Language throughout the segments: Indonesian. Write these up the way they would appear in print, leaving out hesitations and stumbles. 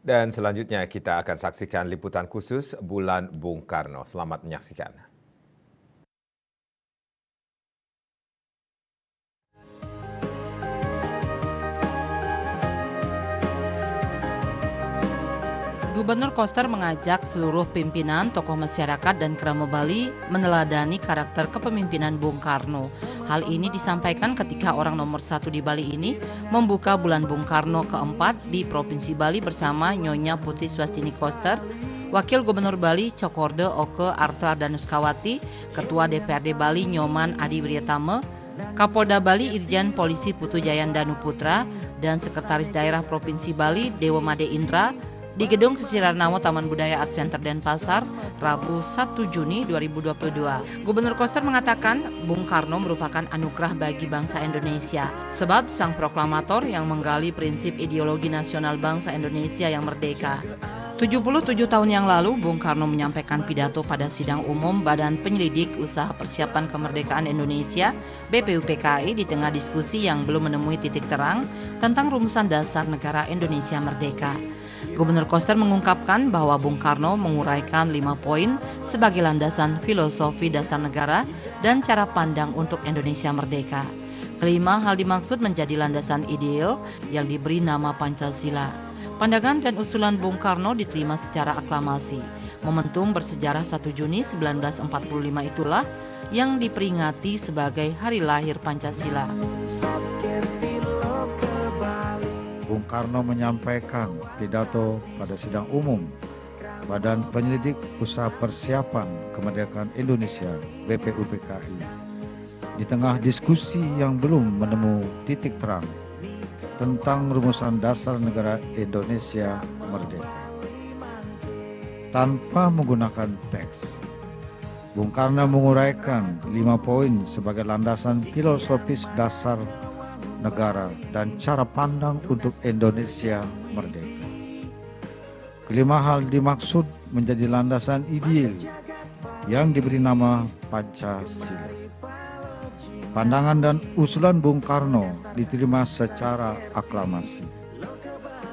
Dan selanjutnya kita akan saksikan liputan khusus Bulan Bung Karno. Selamat menyaksikan. Gubernur Koster mengajak seluruh pimpinan, tokoh masyarakat, dan keramat Bali meneladani karakter kepemimpinan Bung Karno. Hal ini disampaikan ketika orang nomor 1 di Bali ini membuka Bulan Bung Karno keempat di Provinsi Bali bersama Nyonya Putri Swastini Koster, Wakil Gubernur Bali Cokorde Oke Arta Danuskawati, Ketua DPRD Bali Nyoman Adi Wiryatama, Kapolda Bali Irjen Polisi Putu Jayandanu Putra, dan Sekretaris Daerah Provinsi Bali Dewa Made Indra di Gedung Kesirarnamo Taman Budaya Art Center Denpasar, Rabu 1 Juni 2022. Gubernur Koster mengatakan Bung Karno merupakan anugerah bagi bangsa Indonesia, sebab sang proklamator yang menggali prinsip ideologi nasional bangsa Indonesia yang merdeka. 77 tahun yang lalu, Bung Karno menyampaikan pidato pada sidang umum Badan Penyelidik Usaha Persiapan Kemerdekaan Indonesia (BPUPKI) di tengah diskusi yang belum menemui titik terang tentang rumusan dasar negara Indonesia merdeka. Gubernur Koster mengungkapkan bahwa Bung Karno menguraikan 5 poin sebagai landasan filosofi dasar negara dan cara pandang untuk Indonesia merdeka. Kelima hal dimaksud menjadi landasan ideal yang diberi nama Pancasila. Pandangan dan usulan Bung Karno diterima secara aklamasi. Momentum bersejarah 1 Juni 1945 itulah yang diperingati sebagai hari lahir Pancasila. Bung Karno menyampaikan pidato pada sidang umum Badan Penyelidik Usaha Persiapan Kemerdekaan Indonesia (BPUPKI) di tengah diskusi yang belum menemu titik terang tentang rumusan dasar negara Indonesia merdeka. Tanpa menggunakan teks, Bung Karno menguraikan 5 poin sebagai landasan filosofis dasar negara dan cara pandang untuk Indonesia merdeka. Kelima hal dimaksud menjadi landasan ideal yang diberi nama Pancasila. Pandangan dan usulan Bung Karno diterima secara aklamasi.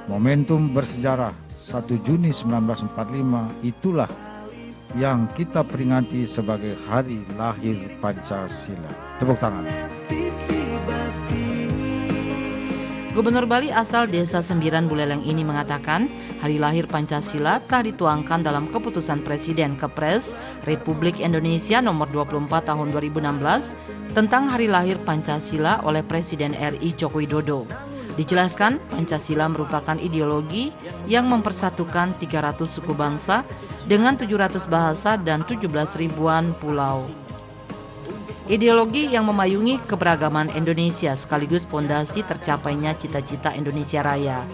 Momentum bersejarah 1 Juni 1945 itulah yang kita peringati sebagai hari lahir Pancasila. Tepuk tangan. Gubernur Bali asal Desa Sembiran Buleleng ini mengatakan hari lahir Pancasila telah dituangkan dalam keputusan Presiden Kepres Republik Indonesia nomor 24 tahun 2016 tentang hari lahir Pancasila oleh Presiden RI Joko Widodo. Dijelaskan Pancasila merupakan ideologi yang mempersatukan 300 suku bangsa dengan 700 bahasa dan 17 ribuan pulau. Ideologi yang memayungi keberagaman Indonesia sekaligus fondasi tercapainya cita-cita Indonesia Raya.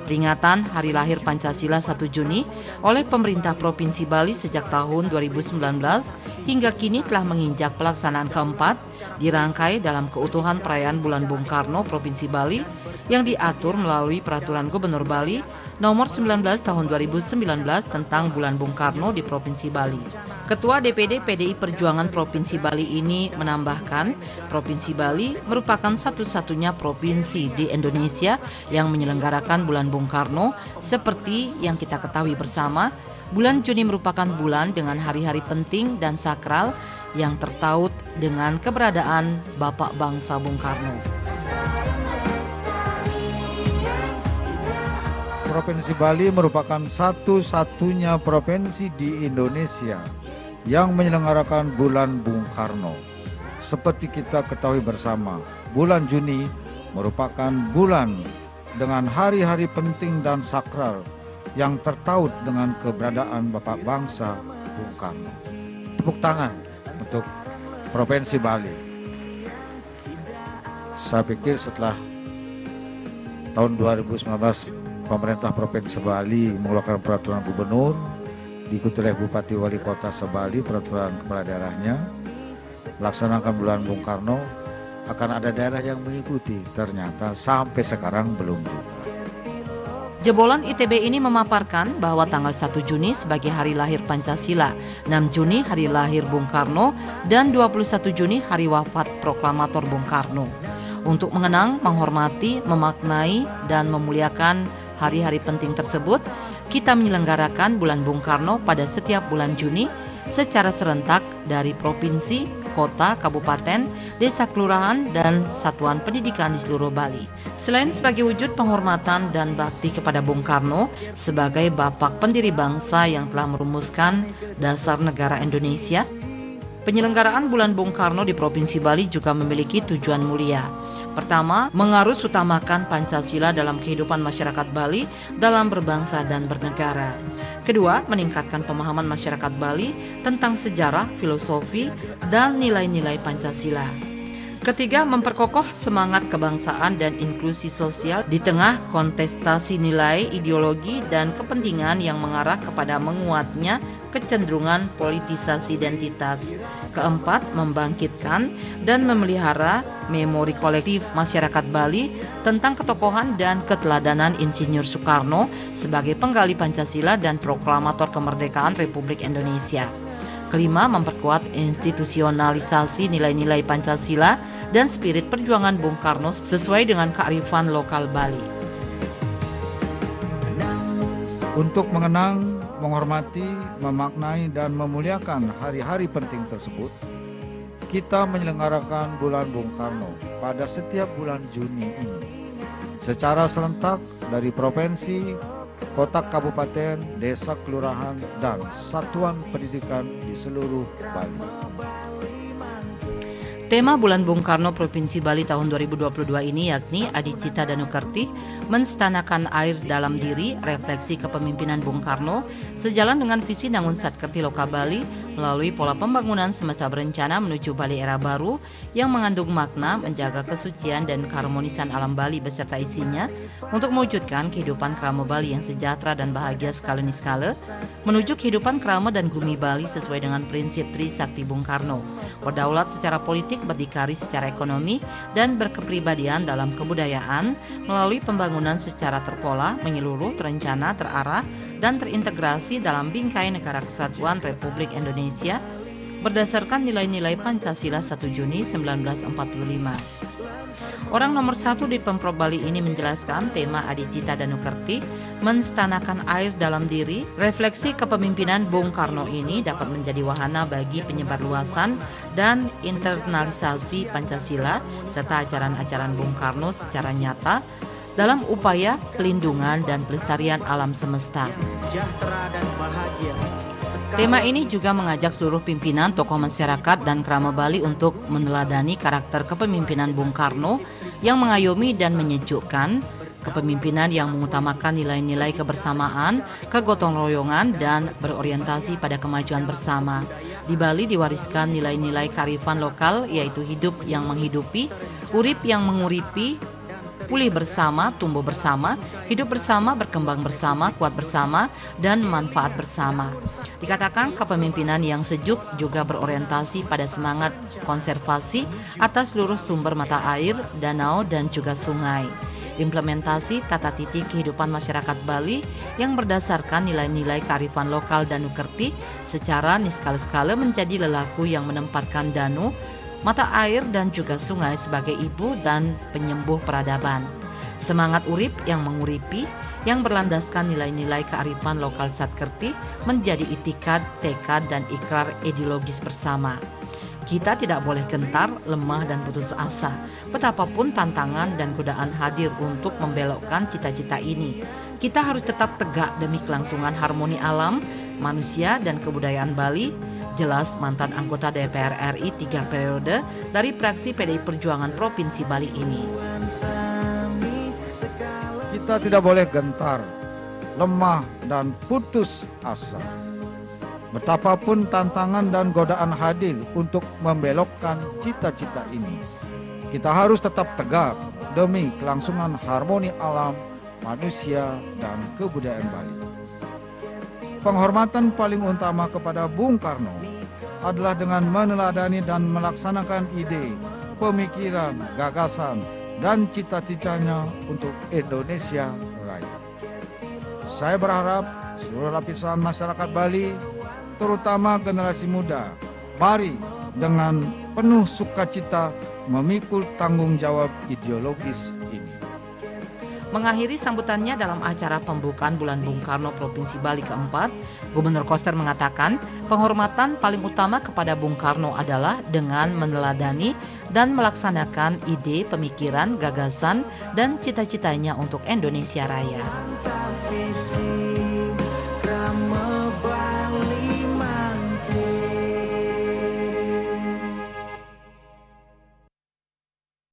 Peringatan Hari Lahir Pancasila 1 Juni oleh pemerintah Provinsi Bali sejak tahun 2019 hingga kini telah menginjak pelaksanaan keempat dirangkai dalam keutuhan perayaan Bulan Bung Karno Provinsi Bali yang diatur melalui Peraturan Gubernur Bali Nomor 19 Tahun 2019 tentang Bulan Bung Karno di Provinsi Bali. Ketua DPD PDI Perjuangan Provinsi Bali ini menambahkan, Provinsi Bali merupakan satu-satunya provinsi di Indonesia yang menyelenggarakan Bulan Bung Karno. Seperti yang kita ketahui bersama, bulan Juni merupakan bulan dengan hari-hari penting dan sakral yang tertaut dengan keberadaan Bapak Bangsa Bung Karno. Provinsi Bali merupakan satu-satunya provinsi di Indonesia yang menyelenggarakan Bulan Bung Karno. Seperti kita ketahui bersama, bulan Juni merupakan bulan dengan hari-hari penting dan sakral yang tertaut dengan keberadaan Bapak Bangsa Bung Karno. Tepuk tangan untuk Provinsi Bali. Saya pikir setelah tahun 2019 pemerintah Provinsi Bali mengeluarkan peraturan gubernur, diikuti oleh Bupati Wali Kota Sebali, peraturan kepala daerahnya, melaksanakan Bulan Bung Karno, akan ada daerah yang mengikuti. Ternyata sampai sekarang belum juga. Jebolan ITB ini memaparkan bahwa tanggal 1 Juni sebagai hari lahir Pancasila, 6 Juni hari lahir Bung Karno, dan 21 Juni hari wafat proklamator Bung Karno. Untuk mengenang, menghormati, memaknai, dan memuliakan hari-hari penting tersebut, kita menyelenggarakan Bulan Bung Karno pada setiap bulan Juni secara serentak dari provinsi, kota, kabupaten, desa, kelurahan, dan satuan pendidikan di seluruh Bali. Selain sebagai wujud penghormatan dan bakti kepada Bung Karno sebagai bapak pendiri bangsa yang telah merumuskan dasar negara Indonesia, penyelenggaraan Bulan Bung Karno di Provinsi Bali juga memiliki tujuan mulia. Pertama, mengarus utamakan Pancasila dalam kehidupan masyarakat Bali dalam berbangsa dan bernegara. Kedua, meningkatkan pemahaman masyarakat Bali tentang sejarah, filosofi, dan nilai-nilai Pancasila. Ketiga, memperkokoh semangat kebangsaan dan inklusi sosial di tengah kontestasi nilai, ideologi, dan kepentingan yang mengarah kepada menguatnya kecenderungan politisasi identitas. Keempat, membangkitkan dan memelihara memori kolektif masyarakat Bali tentang ketokohan dan keteladanan Insinyur Soekarno sebagai penggali Pancasila dan proklamator kemerdekaan Republik Indonesia. Kelima, memperkuat institusionalisasi nilai-nilai Pancasila dan spirit perjuangan Bung Karno sesuai dengan kearifan lokal Bali. Untuk mengenang, menghormati, memaknai, dan memuliakan hari-hari penting tersebut, kita menyelenggarakan Bulan Bung Karno pada setiap bulan Juni ini secara serentak dari provinsi, kota, kabupaten, desa, kelurahan, dan satuan pendidikan di seluruh Bali. Tema Bulan Bung Karno Provinsi Bali tahun 2022 ini yakni Adicita Danukerti, menstanakan air dalam diri, refleksi kepemimpinan Bung Karno, sejalan dengan visi Nangun Satkerti Loka Bali melalui pola pembangunan semesta berencana menuju Bali era baru yang mengandung makna menjaga kesucian dan keharmonisan alam Bali beserta isinya untuk mewujudkan kehidupan krama Bali yang sejahtera dan bahagia skala niskala, menuju kehidupan krama dan gumi Bali sesuai dengan prinsip Trisakti Bung Karno, berdaulat secara politik, berdikari secara ekonomi, dan berkepribadian dalam kebudayaan melalui pembangunan secara terpola, menyeluruh, terencana, terarah, dan terintegrasi dalam bingkai Negara Kesatuan Republik Indonesia berdasarkan nilai-nilai Pancasila 1 Juni 1945. Orang nomor 1 di Pemprov Bali ini menjelaskan tema Adicita Danukerti, menstanakan air dalam diri, refleksi kepemimpinan Bung Karno ini dapat menjadi wahana bagi penyebarluasan dan internalisasi Pancasila serta ajaran-ajaran Bung Karno secara nyata dalam upaya pelindungan dan pelestarian alam semesta. Tema ini juga mengajak seluruh pimpinan, tokoh masyarakat, dan krama Bali untuk meneladani karakter kepemimpinan Bung Karno yang mengayomi dan menyejukkan, kepemimpinan yang mengutamakan nilai-nilai kebersamaan, kegotong royongan, dan berorientasi pada kemajuan bersama. Di Bali diwariskan nilai-nilai kearifan lokal, yaitu hidup yang menghidupi, urip yang menguripi, pulih bersama, tumbuh bersama, hidup bersama, berkembang bersama, kuat bersama, dan manfaat bersama. Dikatakan kepemimpinan yang sejuk juga berorientasi pada semangat konservasi atas seluruh sumber mata air, danau, dan juga sungai. Implementasi tata titi kehidupan masyarakat Bali yang berdasarkan nilai-nilai kearifan lokal Danukerti secara niskala-skala menjadi lelaku yang menempatkan danu, mata air, dan juga sungai sebagai ibu dan penyembuh peradaban. Semangat urip yang menguripi, yang berlandaskan nilai-nilai kearifan lokal Satkerti menjadi itikad, tekad, dan ikrar ideologis bersama. Kita tidak boleh gentar, lemah, dan putus asa, betapapun tantangan dan godaan hadir untuk membelokkan cita-cita ini. Kita harus tetap tegak demi kelangsungan harmoni alam, manusia, dan kebudayaan Bali. Jelas mantan anggota DPR RI 3 periode dari fraksi PDI Perjuangan Provinsi Bali ini. Kita tidak boleh gentar, lemah, dan putus asa. Betapapun tantangan dan godaan hadir untuk membelokkan cita-cita ini, kita harus tetap tegak demi kelangsungan harmoni alam, manusia, dan kebudayaan Bali. Penghormatan paling utama kepada Bung Karno adalah dengan meneladani dan melaksanakan ide, pemikiran, gagasan, dan cita-citanya untuk Indonesia Raya. Saya berharap seluruh lapisan masyarakat Bali, terutama generasi muda, mari dengan penuh sukacita memikul tanggung jawab ideologis ini. Mengakhiri sambutannya dalam acara pembukaan Bulan Bung Karno Provinsi Bali keempat, Gubernur Koster mengatakan penghormatan paling utama kepada Bung Karno adalah dengan meneladani dan melaksanakan ide, pemikiran, gagasan, dan cita-citanya untuk Indonesia Raya.